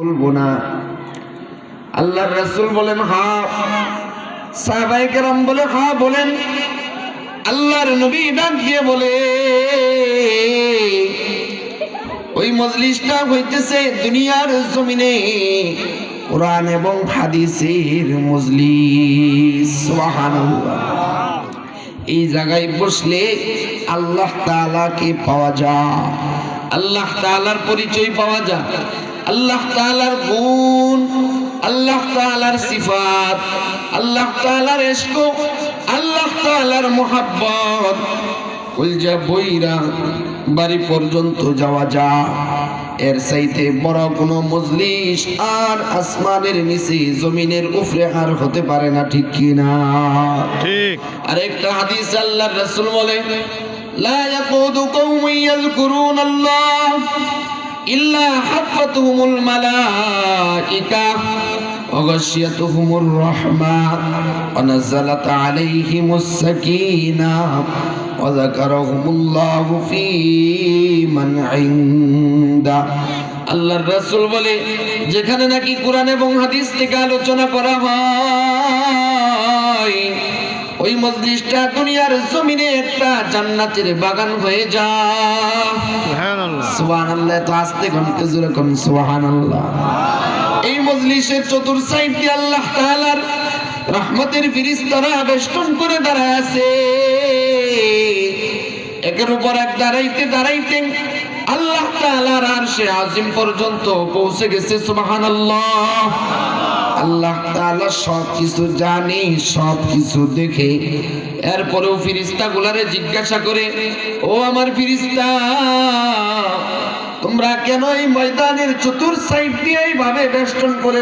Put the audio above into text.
বলবো না। আল্লাহর রাসূল বলেন হ্যাঁ, সাহাবায়ে কেরাম বলে হ্যাঁ বলেন। আল্লাহর নবী ডাক দিয়ে বলে ওই মজলিসটা হইতেছে দুনিয়ার জমিনে কোরআন এবং হাদিসের মজলিস। সুবহানাল্লাহ। এই জায়গায় বসলে আল্লাহ তাআলাকে পাওয়া যায়, আল্লাহ তাআলার পরিচয় পাওয়া যায়, আল্লাহ তাআলার গুণ, আল্লাহ তাআলার সিফাত, আল্লাহ তাআলার ইশক, আল্লাহ তাআলার মুহাব্বত কলজা বইরা বাড়ি পর্যন্ত যাওয়া যায়। এর চাইতে বড় কোনো মজলিস আর আসমানের নিচে জমিনের উপরে আর হতে পারে না, ঠিক কি না? ঠিক। আরেকটা হাদিস আল্লাহর রাসূল বলে লা ইয়াকুদু কওমুন ইয়াযকুরুনাল্লাহ ইল্লা হাফাতুহুমুল মালাইকা ওয়া গাশিয়াতুহুমুর রাহমা ওয়া নাযালাত আলাইহিমুস সাকিনাহ ওয়া যাকারাহুমুল্লাহু ফী মান ইনদা। আল্লাহর রাসূল বলে যেখানে নাকি কোরআন এবং হাদিস থেকে আলোচনা করা হয় ওই মজলিসটা দুনিয়ার জমিনে একটা জান্নাতের বাগান হয়ে যায়। সুবহানাল্লাহ। সুবহানাল্লাহ। তো আস্তে গণতে জোরে কোন সুবহানাল্লাহ। এই মজলিসের চতুর্সাইড দিয়ে আল্লাহ তাআলার রহমতের ফেরেশতারা বেষ্টন করে দাঁড়ায় আছে। একের উপর এক দাঁড়াইতে দাঁড়াইতে আল্লাহ তাআলার আরশে আজিম পর্যন্ত পৌঁছে গেছে। সুবহানাল্লাহ। আল্লাহ তাআলা সব কিছু জানে, সব কিছু দেখে। এরপরেও ফেরেশতাগুলারে জিজ্ঞাসা করে, ও আমার ফেরেশতা, তোমরা কেন এই ময়দানের চতুর সাইড দিয়ে এইভাবে বেষ্টন করে